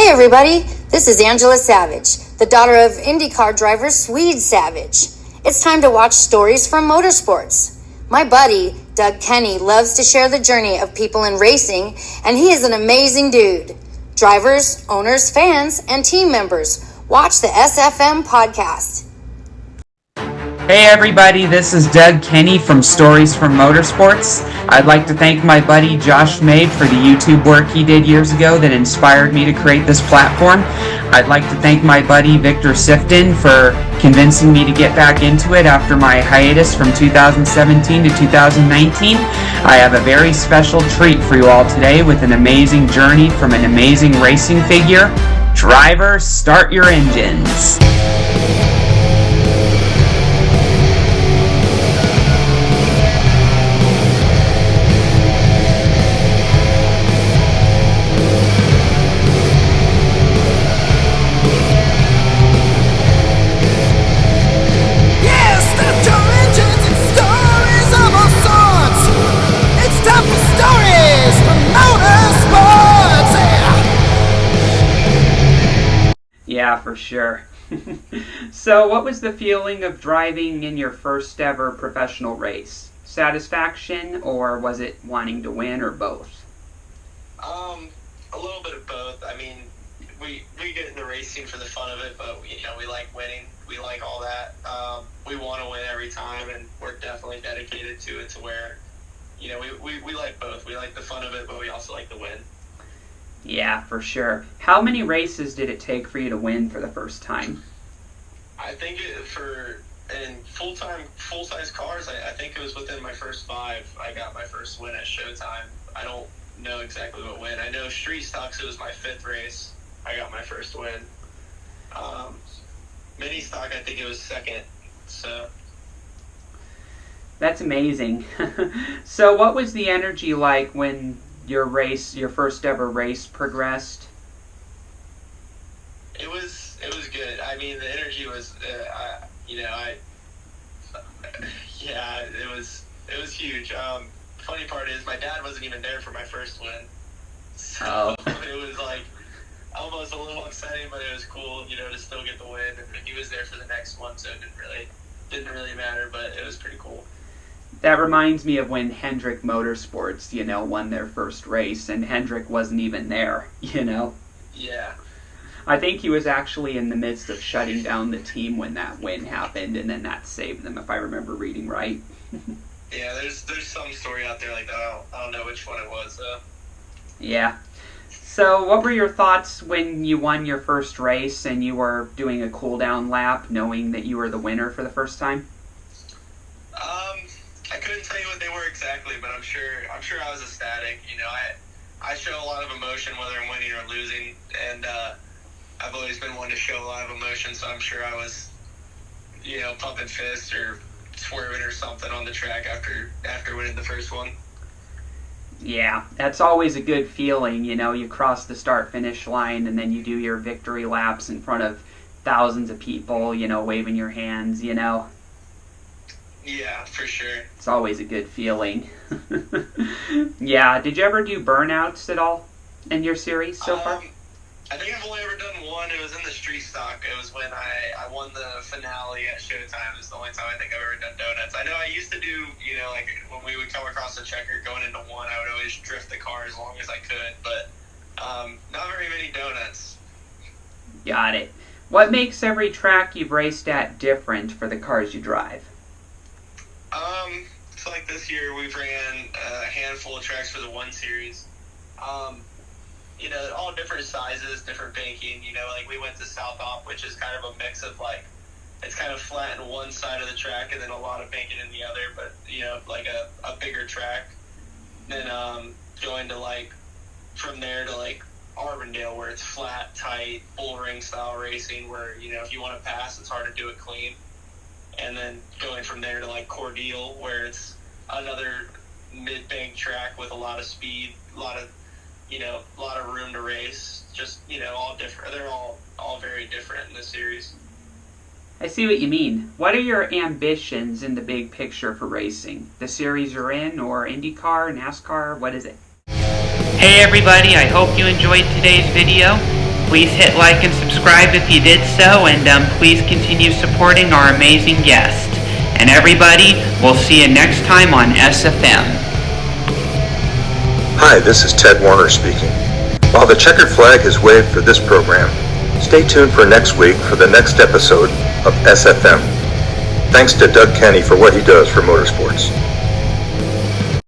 everybody, this is Angela Savage, the daughter of IndyCar driver Swede Savage. It's time to watch stories from motorsports. My buddy, Doug Kenny, loves to share the journey of people in racing, and he is an amazing dude. Drivers, owners, fans, and team members, watch the SFM podcast. Hey everybody, this is Doug Kenny from Stories from Motorsports. I'd like to thank my buddy Josh Mabe for the YouTube work he did years ago that inspired me to create this platform. I'd like to thank my buddy Victor Sifton for convincing me to get back into it after my hiatus from 2017 to 2019. I have a very special treat for you all today with an amazing journey from an amazing racing figure. Drivers, start your engines. Yeah, for sure. So, what was the feeling of driving in your first ever professional race? Satisfaction, or was it wanting to win, or both? A little bit of both. I mean, we get into racing for the fun of it, but we like winning. We like all that. We want to win every time, and we're definitely dedicated to it. To where, we like both. We like the fun of it, but we also like to win. Yeah, for sure. How many races did it take for you to win for the first time? I think in full-size cars, I think it was within my first 5. I got my first win at Showtime. I don't know exactly what win. I know Street Stocks, it was my 5th race. I got my first win. Mini Stock, I think it was 2nd. So that's amazing. So what was the energy like when your first ever race progressed? It was good. I mean, the energy was, it was huge. Funny part is my dad wasn't even there for my first win, so It was like almost a little upsetting, but it was cool, to still get the win. And he was there for the next one, so it didn't really matter, but it was pretty cool. That reminds me of when Hendrick Motorsports, won their first race, and Hendrick wasn't even there, Yeah. I think he was actually in the midst of shutting down the team when that win happened, and then that saved them, if I remember reading right. Yeah, there's some story out there like that. I don't know which one it was, though. Yeah. So what were your thoughts when you won your first race and you were doing a cool-down lap, knowing that you were the winner for the first time? I couldn't tell you what they were exactly, but I'm sure I was ecstatic. I show a lot of emotion whether I'm winning or losing, and I've always been one to show a lot of emotion, so I'm sure I was, pumping fists or swerving or something on the track after winning the first one. Yeah, that's always a good feeling, you cross the start-finish line and then you do your victory laps in front of thousands of people, waving your hands, Yeah, for sure. It's always a good feeling. Yeah, did you ever do burnouts at all in your series so far? I think I've only ever done one. It was in the Street Stock. It was when I won the finale at Showtime. It's the only time I think I've ever done donuts. I know I used to do, like when we would come across the checker going into one, I would always drift the car as long as I could, but not very many donuts. Got it. What makes every track you've raced at different for the cars you drive? So like this year we've ran a handful of tracks for the 1 Series. All different sizes, different banking. Like we went to South Op, which is kind of a mix of like, it's kind of flat in one side of the track and then a lot of banking in the other, but like a bigger track. Then going to like from there to like Arbondale, where it's flat, tight, bull ring style racing, where if you want to pass, it's hard to do it clean. And then going from there to like Cordele, where it's another mid-bank track with a lot of speed, a lot of room to race. Just all different. They're all very different in this series. I see what you mean. What are your ambitions in the big picture for racing? The series you're in, or IndyCar, NASCAR? What is it? Hey everybody, I hope you enjoyed today's video. Please hit like and subscribe if you did so, and please continue supporting our amazing guest. And everybody, we'll see you next time on SFM. Hi, this is Ted Warner speaking. While the checkered flag is waved for this program, stay tuned for next week for the next episode of SFM. Thanks to Doug Kenny for what he does for motorsports.